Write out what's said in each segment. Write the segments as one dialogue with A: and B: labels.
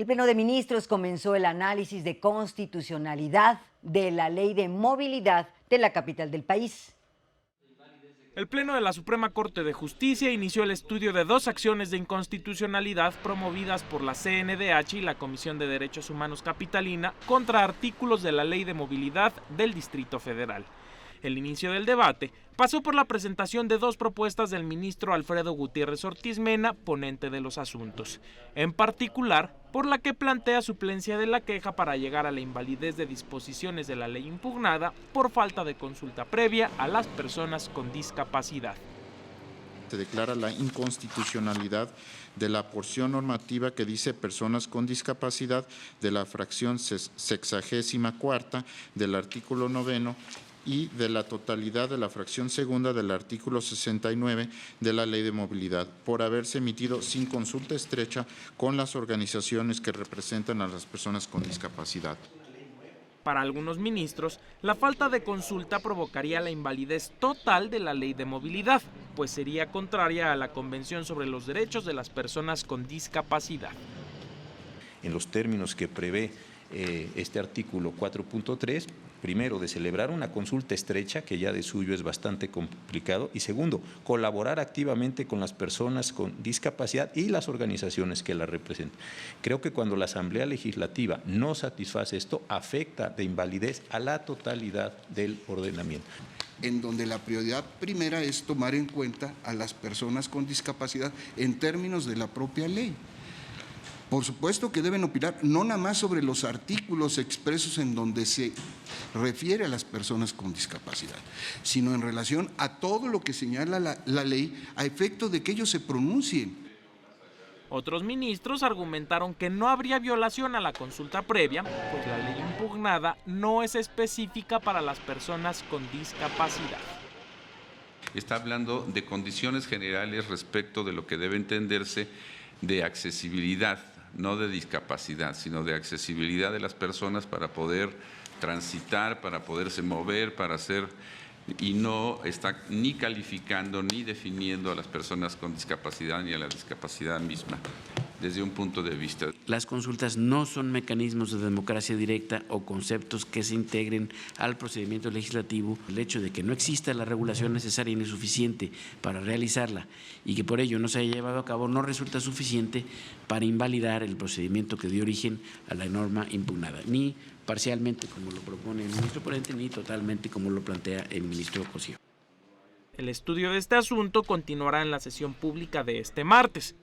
A: El Pleno de Ministros comenzó el análisis de constitucionalidad de la Ley de Movilidad de la capital del país.
B: El Pleno de la Suprema Corte de Justicia inició el estudio de 2 acciones de inconstitucionalidad promovidas por la CNDH y la Comisión de Derechos Humanos Capitalina contra artículos de la Ley de Movilidad del Distrito Federal. El inicio del debate pasó por la presentación de 2 propuestas del ministro Alfredo Gutiérrez Ortiz Mena, ponente de los asuntos. En particular, por la que plantea suplencia de la queja para llegar a la invalidez de disposiciones de la ley impugnada por falta de consulta previa a las personas con discapacidad.
C: Se declara la inconstitucionalidad de la porción normativa que dice personas con discapacidad de la fracción 64ª del artículo 9º y de la totalidad de la fracción segunda del artículo 69 de la Ley de Movilidad, por haberse emitido sin consulta estrecha con las organizaciones que representan a las personas con discapacidad.
B: Para algunos ministros, la falta de consulta provocaría la invalidez total de la Ley de Movilidad, pues sería contraria a la Convención sobre los Derechos de las Personas con Discapacidad.
D: En los términos que prevé este artículo 4.3, primero, de celebrar una consulta estrecha, que ya de suyo es bastante complicado, y segundo, colaborar activamente con las personas con discapacidad y las organizaciones que la representan. Creo que cuando la Asamblea Legislativa no satisface esto, afecta de invalidez a la totalidad del ordenamiento.
E: En donde la prioridad primera es tomar en cuenta a las personas con discapacidad en términos de la propia ley. Por supuesto que deben opinar no nada más sobre los artículos expresos en donde se refiere a las personas con discapacidad, sino en relación a todo lo que señala la ley a efecto de que ellos se pronuncien.
B: Otros ministros argumentaron que no habría violación a la consulta previa, pues la ley impugnada no es específica para las personas con discapacidad.
F: Está hablando de condiciones generales respecto de lo que debe entenderse de accesibilidad, no de discapacidad, sino de accesibilidad de las personas para poder transitar, para poderse mover, para hacer, y no está ni calificando ni definiendo a las personas con discapacidad ni a la discapacidad misma, desde un punto de vista.
G: Las consultas no son mecanismos de democracia directa o conceptos que se integren al procedimiento legislativo. El hecho de que no exista la regulación necesaria ni suficiente para realizarla y que por ello no se haya llevado a cabo no resulta suficiente para invalidar el procedimiento que dio origen a la norma impugnada, ni parcialmente como lo propone el ministro ponente, ni totalmente como lo plantea el ministro Cosío.
B: El estudio de este asunto continuará en la sesión pública de este martes.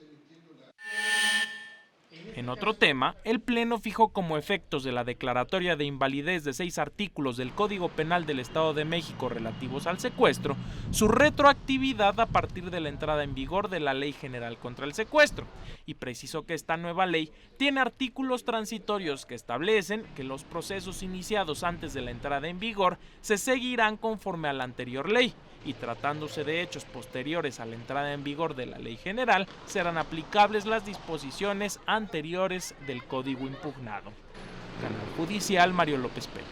B: En otro tema, el Pleno fijó como efectos de la declaratoria de invalidez de 6 artículos del Código Penal del Estado de México relativos al secuestro, su retroactividad a partir de la entrada en vigor de la Ley General contra el Secuestro, y precisó que esta nueva ley tiene artículos transitorios que establecen que los procesos iniciados antes de la entrada en vigor se seguirán conforme a la anterior ley, y tratándose de hechos posteriores a la entrada en vigor de la Ley General, serán aplicables las disposiciones anteriores del Código impugnado. Canal Judicial, Mario López Peña.